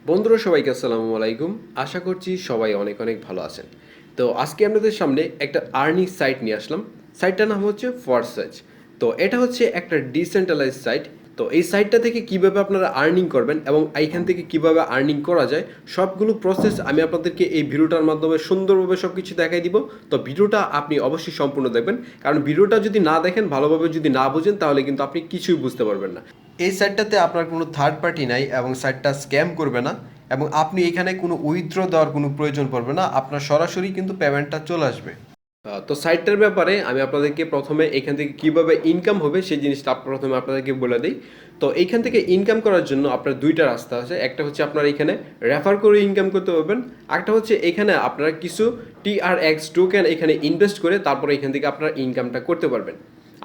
বন্ধুরা সবাইকে আসসালামু আলাইকুম। আশা করছি সবাই অনেক অনেক ভালো আছেন। তো আজকে আপনাদের সামনে একটা আর্নিং সাইট নিয়ে আসলাম। সাইটটার নাম হচ্ছে ফরসাজ। তো এটা হচ্ছে একটা ডিসেন্ট্রালাইজ সাইট। তো এই সাইটটা থেকে কিভাবে আপনারা আর্নিং করবেন এবং এইখান থেকে কিভাবে আর্নিং করা যায় সবগুলো প্রসেস আমি আপনাদেরকে এই ভিডিওটার মাধ্যমে সুন্দরভাবে সব কিছু দেখাই দিব। তো ভিডিওটা আপনি অবশ্যই সম্পূর্ণ দেখবেন, কারণ ভিডিওটা যদি না দেখেন, ভালোভাবে যদি না বুঝেন, তাহলে কিন্তু আপনি কিছুই বুঝতে পারবেন না। এই সাইটটাতে আপনার কোনো থার্ড পার্টি নাই এবং সাইটটা স্ক্যাম করবে না, এবং আপনি এখানে কোনো উইথড্র দেওয়ার কোনো প্রয়োজন পড়বে না, আপনার সরাসরি কিন্তু পেমেন্টটা চলে আসবে। তো সাইটটার ব্যাপারে আমি আপনাদেরকে প্রথমে এখান থেকে কিভাবে ইনকাম হবে সেই জিনিসটা প্রথমে আপনাদেরকে বলে দিই। তো এইখান থেকে ইনকাম করার জন্য আপনার দুইটা রাস্তা আছে। একটা হচ্ছে আপনার এখানে রেফার করে ইনকাম করতে পারবেন, একটা হচ্ছে এখানে আপনারা কিছু TRX টোকেন এখানে ইনভেস্ট করে তারপরে এখান থেকে আপনার ইনকামটা করতে পারবেন।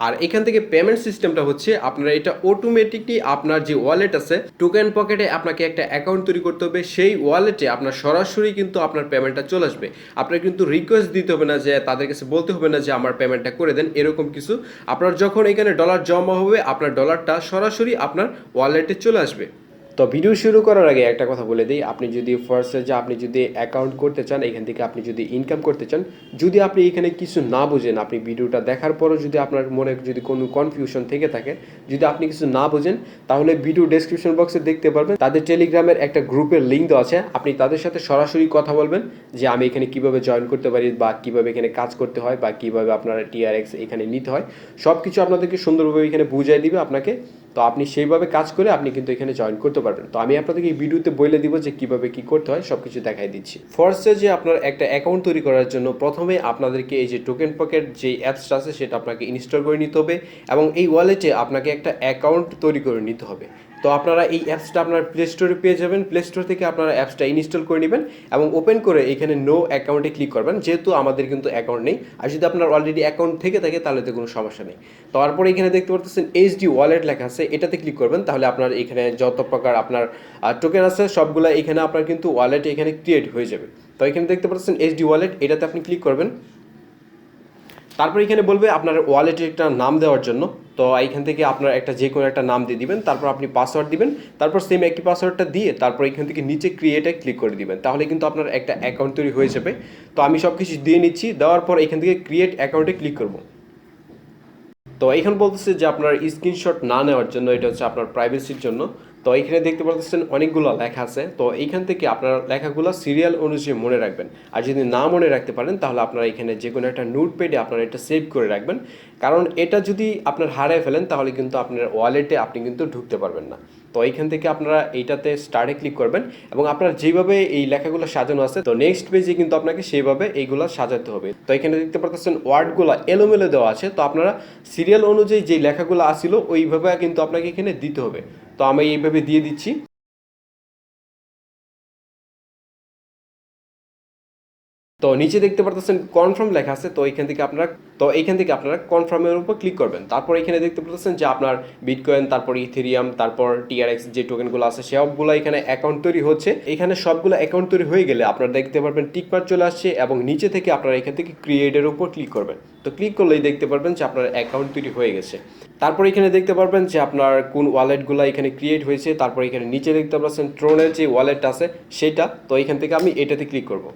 আর এখান থেকে পেমেন্ট সিস্টেমটা হচ্ছে আপনারা এটা অটোমেটিকলি আপনার যে ওয়ালেট আছে টোকেন পকেটে আপনাকে একটা অ্যাকাউন্ট তৈরি করতে হবে, সেই ওয়ালেটে আপনার সরাসরি কিন্তু আপনার পেমেন্টটা চলে আসবে। আপনার কিন্তু রিকোয়েস্ট দিতে হবে না, যে তাদের কাছে বলতে হবে না যে আমার পেমেন্টটা করে দেন, এরকম কিছু। আপনার যখন এখানে ডলার জমা হবে আপনার ডলারটা সরাসরি আপনার ওয়ালেটে চলে আসবে। তো ভিডিও শুরু করার আগে একটা কথা বলে দিই, আপনি যদি ফার্স্টে আপনি যদি অ্যাকাউন্ট করতে চান, এখান থেকে আপনি যদি ইনকাম করতে চান, যদি আপনি এখানে কিছু না বুঝেন, আপনি ভিডিওটা দেখার পরও যদি আপনার মনে যদি কোনো কনফিউশন থেকে থাকে, যদি আপনি কিছু না বুঝেন, তাহলে ভিডিও ডেসক্রিপশন বক্সে দেখতে পারবেন তাদের টেলিগ্রামের একটা গ্রুপের লিঙ্ক দেওয়া আছে। আপনি তাদের সাথে সরাসরি কথা বলবেন যে আমি এখানে কিভাবে জয়েন করতে পারি, বা কিভাবে এখানে কাজ করতে হয়, বা কিভাবে আপনার TRX এখানে নিতে হয়, সব কিছু আপনাদেরকে সুন্দরভাবে এখানে বুঝিয়ে দিবে আপনাকে। তো আপনি সেইভাবে কাজ করে আপনি কিন্তু এখানে জয়েন করতে পারবেন। তো আমি আপনাদেরকে এই ভিডিওতে বলে দিব যে কিভাবে কি করতে হয়, সব কিছু দেখাই দিচ্ছি। ফার্স্টে যে আপনার একটা অ্যাকাউন্ট তৈরি করার জন্য প্রথমে আপনাদেরকে এই যে টোকেন পকেট যে অ্যাপসটা আছে সেটা আপনাকে ইনস্টল করে নিতে হবে, এবং এই ওয়ালেটে আপনাকে একটা অ্যাকাউন্ট তৈরি করে নিতে হবে। তো আপনারা এই অ্যাপসটা আপনার প্লে স্টোরে পেয়ে যাবেন। প্লে স্টোর থেকে আপনারা অ্যাপসটা ইনস্টল করে নেবেন এবং ওপেন করে এখানে নো অ্যাকাউন্টে ক্লিক করবেন, যেহেতু আমাদের কিন্তু অ্যাকাউন্ট নেই। আর যদি আপনার অলরেডি অ্যাকাউন্ট থেকে থাকে তাহলে তো কোনো সমস্যা নেই। তারপরে এখানে দেখতে পাচ্ছেন এইচডি ওয়ালেট লেখা আছে, এটাতে ক্লিক করবেন। তাহলে আপনার এখানে যত প্রকার আপনার টোকেন আছে সবগুলো এখানে আপনার কিন্তু ওয়ালেটে এখানে ক্রিয়েট হয়ে যাবে। তো এখানে দেখতে পাচ্ছেন এইচডি ওয়ালেট, এটাতে আপনি ক্লিক করবেন। তারপর এখানে বলবে আপনার ওয়ালেটের একটা নাম দেওয়ার জন্য। তো এইখান থেকে আপনার একটা যে কোনো একটা নাম দিয়ে দিবেন, তারপর আপনি পাসওয়ার্ড দিবেন, তারপর সেম একই পাসওয়ার্ডটা দিয়ে তারপর এখান থেকে নিচে ক্রিয়েটে ক্লিক করে দিবেন। তাহলে কিন্তু আপনার একটা অ্যাকাউন্ট তৈরি হয়ে যাবে। তো আমি সব কিছু দিয়ে নিচ্ছি, দেওয়ার পর এখান থেকে ক্রিয়েট অ্যাকাউন্টে ক্লিক করব। তো এখানে বলতেছে যে আপনার স্ক্রিনশট না নেওয়ার জন্য, এটা হচ্ছে আপনার প্রাইভেসির জন্য। তো এখানে দেখতে পাচ্ছেন অনেকগুলো লেখা আছে। তো এইখান থেকে আপনার লেখাগুলো সিরিয়াল অনুযায়ী মনে রাখবেন। আর যদি না মনে রাখতে পারেন তাহলে আপনারা এখানে যে কোনো একটা নোটপ্যাডে আপনারা এটা সেভ করে রাখবেন, কারণ এটা যদি আপনার হারিয়ে ফেলেন তাহলে কিন্তু আপনার ওয়ালেটে আপনি কিন্তু ঢুকতে পারবেন না। তো এইখান থেকে আপনারা এইটাতে স্টার্টে ক্লিক করবেন, এবং আপনার যেভাবে এই লেখাগুলো সাজানো আছে তো নেক্সট পেজে কিন্তু আপনাকে সেইভাবে এইগুলো সাজাতে হবে। তো এখানে দেখতে পাচ্ছেন ওয়ার্ডগুলো এলোমেলো দেওয়া আছে, তো আপনারা সিরিয়াল অনুযায়ী যে লেখাগুলো আসছিল ওইভাবে কিন্তু আপনাকে এখানে দিতে হবে। তো আমি এইভাবে দিয়ে দিচ্ছি। তো নিচে দেখতে পারতেছেন কনফার্ম লেখা আছে, তো এইখান থেকে আপনারা কনফার্মের উপর ক্লিক করবেন। তারপর এখানে দেখতে পাচ্ছেন যে আপনার বিটকয়েন, তারপর ইথেরিয়াম, তারপর TRX যে টোকেনগুলো আছে সবগুলো এখানে অ্যাকাউন্ট তৈরি হচ্ছে। এখানে সবগুলো অ্যাকাউন্ট তৈরি হয়ে গেলে আপনারা দেখতে পারবেন টিকমার্ক চলে আসছে, এবং নিচে থেকে আপনারা এখান থেকে ক্রিয়েটের উপর ক্লিক করবেন। তো ক্লিক করলেই দেখতে পারবেন যে আপনার অ্যাকাউন্ট তৈরি হয়ে গেছে। তারপর এখানে দেখতে পারবেন যে আপনার কোন ওয়ালেটগুলো এখানে ক্রিয়েট হয়েছে। তারপর এখানে নিচে দেখতে পাচ্ছেন ট্রোনের যে ওয়ালেটটা আছে সেটা। তো এখান থেকে আমি এটাতে ক্লিক করব।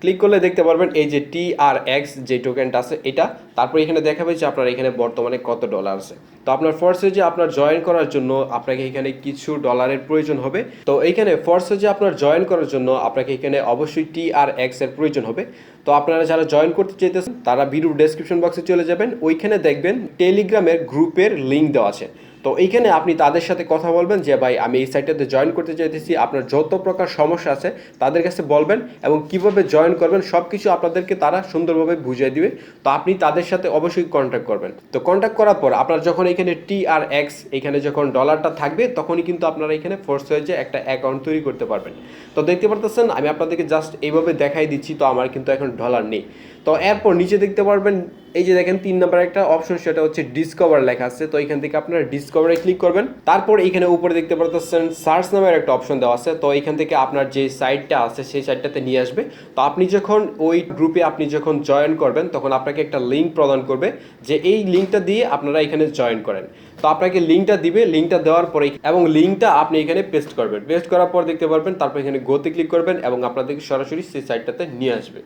ক্লিক করলে দেখতে পারবেন এই যে TRX যে টোকেনটা আছে এটা। তারপর এখানে দেখাবে যে আপনার এখানে বর্তমানে কত ডলার আছে। তো আপনার ফরসেজে আপনার জয়েন করার জন্য আপনাকে এখানে কিছু ডলারের প্রয়োজন হবে। তো এইখানে ফরসেজে আপনার জয়েন করার জন্য আপনাকে এখানে অবশ্যই TRX এর প্রয়োজন হবে। তো আপনারা যারা জয়েন করতে চাইতেছেন তারা ভিডিও ডেসক্রিপশন বক্সে চলে যাবেন, ওইখানে দেখবেন টেলিগ্রামের গ্রুপের লিঙ্ক দেওয়া আছে। তো এইখানে আপনি তাদের সাথে কথা বলবেন যে ভাই আমি এই সাইটটাতে জয়েন করতে চাইতেছি, আপনার যত প্রকার সমস্যা আছে তাদের কাছে বলবেন, এবং কিভাবে জয়েন করবেন সব কিছু আপনাদেরকে তারা সুন্দরভাবে বুঝিয়ে দিবে। তো আপনি তাদের সাথে অবশ্যই কন্ট্যাক্ট করবেন। তো কন্ট্যাক্ট করার পর আপনার যখন এখানে TRX এখানে যখন ডলারটা থাকবে তখনই কিন্তু আপনারা এখানে ফরসেজে একটা অ্যাকাউন্ট তৈরি করতে পারবেন। তো দেখতে পারতেছেন আমি আপনাদেরকে জাস্ট এইভাবে দেখাই দিচ্ছি। তো আমার কিন্তু এখন ডলার নেই। তো এরপর নিচে দেখতে পারবেন এই যে দেখেন 3 নাম্বার একটা অপশন, সেটা হচ্ছে ডিসকভার লেখা আছে। তো এখান থেকে আপনারা ডিসকভারে ক্লিক করবেন। তারপর এখানে উপরে দেখতে পাচ্ছেন সার্চ নামের একটা অপশন দেওয়া আছে। তো এখান থেকে আপনার যে সাইটটা আছে সেই সাইটটাতে নিয়ে আসবে। তো আপনি যখন ওই গ্রুপে আপনি যখন জয়েন করবেন তখন আপনাকে একটা লিঙ্ক প্রদান করবে যে এই লিঙ্কটা দিয়ে আপনারা এখানে জয়েন করেন। তো আপনাকে লিঙ্কটা দিবে, লিঙ্কটা দেওয়ার পরে এবং লিঙ্কটা আপনি এখানে পেস্ট করবেন। পেস্ট করার পর দেখতে পারবেন, তারপর এখানে গোতে ক্লিক করবেন এবং আপনাদেরকে সরাসরি সেই সাইটটাতে নিয়ে আসবে।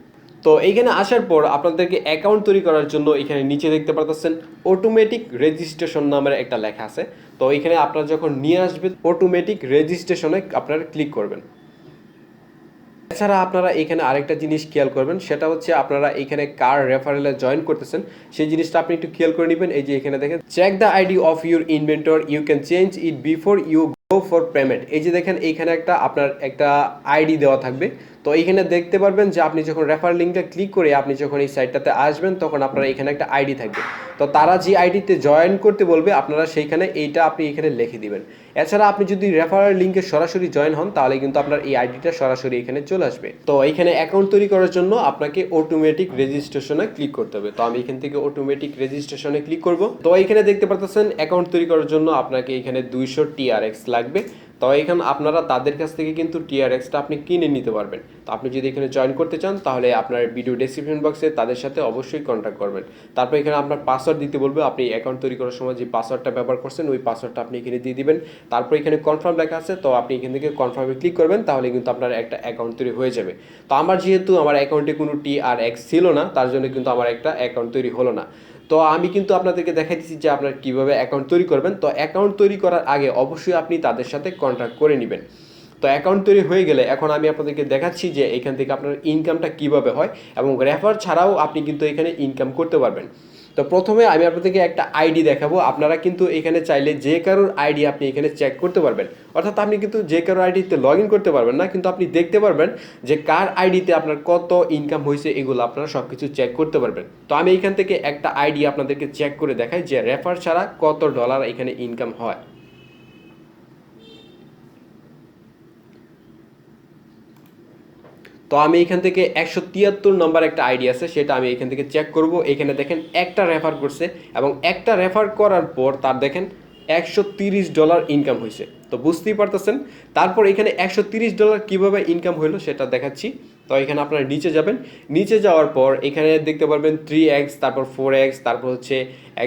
তো এইখানে আসার পর আপনাদেরকে অ্যাকাউন্ট তৈরি করার জন্য এখানে নিচে দেখতে পাচ্ছেন অটোমেটিক রেজিস্ট্রেশন নামের একটা লেখা আছে। তো এখানে আপনারা যখন নিয়ে আসবে অটোমেটিক রেজিস্ট্রেশনে আপনারা ক্লিক করবেন। এছাড়া আপনারা এখানে আরেকটা জিনিস খেয়াল করবেন, সেটা হচ্ছে আপনারা এখানে কার রেফারেলে জয়েন করতেছেন সেই জিনিসটা আপনি একটু খেয়াল করে নেবেন। এই যে এখানে দেখেন check the ID of your inventor, you can change it before you go for payment. এই যে দেখেন এইখানে আপনার একটা আইডি দেওয়া থাকবে। তো এইখানে দেখতে পারবেন যে আপনি যখন রেফার লিঙ্কটা ক্লিক করে আপনি যখন এই সাইটটাতে আসবেন তখন আপনার এখানে একটা আইডি থাকবে। তো তারা যে আইডিতে জয়েন করতে বলবে আপনারা সেইখানে এইটা আপনি এখানে লিখে দিবেন। এছাড়া আপনি যদি রেফারেল লিঙ্কে সরাসরি জয়েন হন তাহলে কিন্তু আপনার এই আইডিটা সরাসরি এখানে চলে আসবে। তো এখানে অ্যাকাউন্ট তৈরি করার জন্য আপনাকে অটোমেটিক রেজিস্ট্রেশনে ক্লিক করতে হবে। তো আমি এখান থেকে অটোমেটিক রেজিস্ট্রেশনে ক্লিক করব। তো এখানে দেখতে পাচ্ছেন অ্যাকাউন্ট তৈরি করার জন্য আপনাকে এখানে 200 TRX লাগবে। তো এখানে আপনারা তাদের কাছ থেকে কিন্তু TRXটা আপনি কিনে নিতে পারবেন। তো আপনি যদি এখানে জয়েন করতে চান তাহলে আপনার ভিডিও ডেসক্রিপশন বক্সে তাদের সাথে অবশ্যই কন্ট্যাক্ট করবেন। তারপর এখানে আপনার পাসওয়ার্ড দিতে বলবে, আপনি অ্যাকাউন্ট তৈরি করার সময় যে পাসওয়ার্ডটা ব্যবহার করছেন ওই পাসওয়ার্ডটা আপনি এখানে দিয়ে দিবেন। তারপর এখানে কনফার্ম লেখা আছে, তো আপনি এখান থেকে কনফার্মে ক্লিক করবেন, তাহলে কিন্তু আপনার একটা অ্যাকাউন্ট তৈরি হয়ে যাবে। তো যেহেতু আমার অ্যাকাউন্টে কোনো TRX ছিল না তার জন্য কিন্তু আমার একটা অ্যাকাউন্ট তৈরি হলো না। তো আমি কিন্তু আপনাদেরকে দেখাই দিচ্ছি যে আপনারা কীভাবে অ্যাকাউন্ট তৈরি করবেন। তো অ্যাকাউন্ট তৈরি করার আগে অবশ্যই আপনি তাদের সাথে কন্ট্যাক্ট করে নেবেন। তো অ্যাকাউন্ট তৈরি হয়ে গেলে এখন আমি আপনাদেরকে দেখাচ্ছি যে এখান থেকে আপনার ইনকামটা কিভাবে হয় এবং রেফার ছাড়াও আপনি কিন্তু এখানে ইনকাম করতে পারবেন। তো প্রথমে আমি আপনাদেরকে একটা আইডি দেখাবো। আপনারা কিন্তু এখানে চাইলে যে কারোর আইডি আপনি এখানে চেক করতে পারবেন। অর্থাৎ আপনি কিন্তু যে কারোর আইডিতে লগ ইন করতে পারবেন না, কিন্তু আপনি দেখতে পারবেন যে কার আইডিতে আপনার কত ইনকাম হয়েছে, এগুলো আপনারা সব কিছু চেক করতে পারবেন। তো আমি এখান থেকে একটা আইডি আপনাদেরকে চেক করে দেখাই যে রেফার ছাড়া কত ডলার এখানে ইনকাম হয়। তো আমি এখান থেকে 173 নম্বর একটা আইডি আছে, সেটা আমি এখান থেকে চেক করব। এখানে দেখেন একটা রেফার করছে এবং একটা রেফার করার পর তার দেখেন $130 ইনকাম হয়েছে। তো বুঝতেই পারতেছেন। তারপর এখানে $130 কিভাবে ইনকাম হলো সেটা দেখাচ্ছি। তো এখানে আপনারা নিচে যাবেন, নিচে যাওয়ার পর এখানে দেখতে পারবেন 3x, তারপর 4x, তারপর হচ্ছে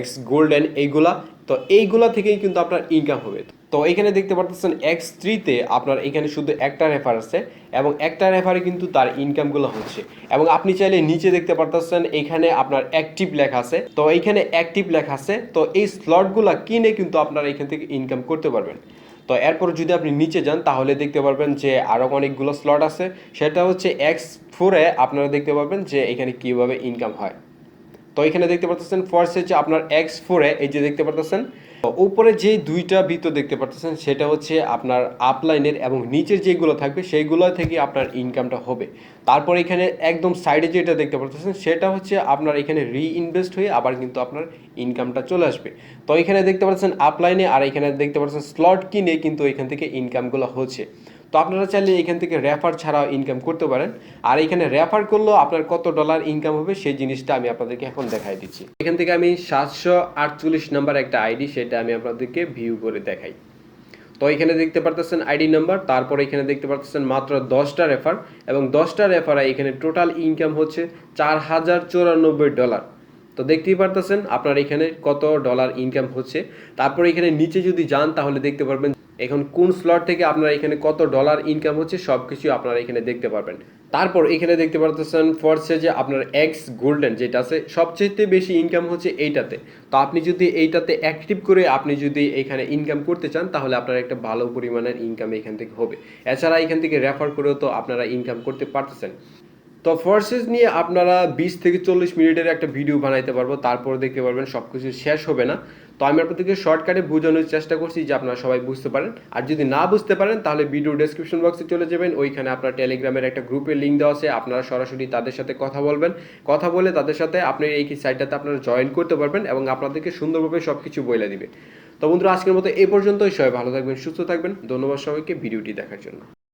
x গোল্ডেন, এইগুলা। তো এইগুলা থেকেই কিন্তু আপনার ইনকাম হবে। তো এখানে দেখতে পাচ্ছেন X3-তে আপনার এখানে শুধু একটা রেফার আছে এবং একটা রেফারে কিন্তু তার ইনকামগুলো হচ্ছে। এবং আপনি চাইলে নিচে দেখতে পাচ্ছেন এখানে আপনার অ্যাক্টিভ লেখা আছে। তো এইখানে অ্যাক্টিভ লেখা আছে, তো এই স্লটগুলো কিনে কিন্তু আপনারা এখান থেকে ইনকাম করতে পারবেন। তো এরপর যদি আপনি নিচে যান তাহলে দেখতে পারবেন যে আরও অনেকগুলো স্লট আছে, সেটা হচ্ছে X4-এ আপনারা দেখতে পারবেন যে এখানে কীভাবে ইনকাম হয়। তো এখানে দেখতে পাচ্ছেন ফরসেজে আপনার X4-এ এই যে দেখতে পাচ্ছেন উপরে যে দুইটা বৃত্ত দেখতে পাচ্ছেন সেটা হচ্ছে আপনার আপলাইনের এবং নিচের যেগুলো থাকবে সেইগুলো থেকে আপনার ইনকামটা হবে। তারপর এখানে একদম সাইডে যেটা দেখতে পাচ্ছেন সেটা হচ্ছে আপনার এখানে রিইনভেস্ট হয়ে আবার কিন্তু আপনার ইনকামটা চলে আসবে। তো এখানে দেখতে পাচ্ছেন আপলাইনে আর এখানে দেখতে পাচ্ছেন স্লট কিনে কিন্তু এখান থেকে ইনকামগুলো হচ্ছে। তো আপনারা চাইলে এখান থেকে রেফার ছাড়াও ইনকাম করতে পারেন। আর এখানে রেফার করলেও আপনার কত ডলার ইনকাম হবে সেই জিনিসটা আমি আপনাদেরকে এখন দেখাই দিচ্ছি। এখান থেকে আমি 748 নাম্বার একটা আইডি, সেটা আমি আপনাদেরকে ভিউ করে দেখাই। তো এখানে দেখতে পারতেছেন আইডি নাম্বার, তারপর এখানে দেখতে পারতেছেন মাত্র 10টা রেফার এবং 10টা রেফারে এখানে টোটাল ইনকাম হচ্ছে $4094। তো দেখতেই পারতেছেন আপনার এখানে কত ডলার ইনকাম হচ্ছে। তারপর এখানে নিচে যদি যান তাহলে দেখতে পারবেন এখন কোন স্লট থেকে আপনার এখানে কত ডলার ইনকাম হচ্ছে সব কিছু আপনারা এখানে দেখতে পারবেন। তারপর এখানে দেখতে পাচ্ছেন ফরসেজে আপনার এক্স গোল্ডেন যেটা আছে সবচেয়ে বেশি ইনকাম হচ্ছে এইটাতে। তো আপনি যদি এইটাতে অ্যাক্টিভ করে আপনি যদি এখানে ইনকাম করতে চান তাহলে আপনার একটা ভালো পরিমাণের ইনকাম এখান থেকে হবে। এছাড়া এখান থেকে রেফার করেও তো আপনারা ইনকাম করতে পারতেছেন। তো ফরসেজ নিয়ে আপনারা 20 থেকে 40 মিনিটের একটা ভিডিও বানাইতে পারবো, তারপর দেখতে পারবেন সব কিছু শেষ হবে না। তো আমি আপনাদেরকে শর্টকাটে বোঝানোর চেষ্টা করছি যে আপনারা সবাই বুঝতে পারেন। আর যদি না বুঝতে পারেন তাহলে ভিডিও ডেসক্রিপশন বক্সে চলে যাবেন, ওইখানে আপনার টেলিগ্রামের একটা গ্রুপের লিঙ্ক দেওয়া আছে, আপনারা সরাসরি তাদের সাথে কথা বলবেন। কথা বলে তাদের সাথে আপনি এই সাইটটাতে আপনারা জয়েন করতে পারবেন এবং আপনাদেরকে সুন্দরভাবে সব কিছু বলে দিবে। তো বন্ধুরা আজকের মতো এই পর্যন্তই। সবাই ভালো থাকবেন, সুস্থ থাকবেন। ধন্যবাদ সবাইকে ভিডিওটি দেখার জন্য।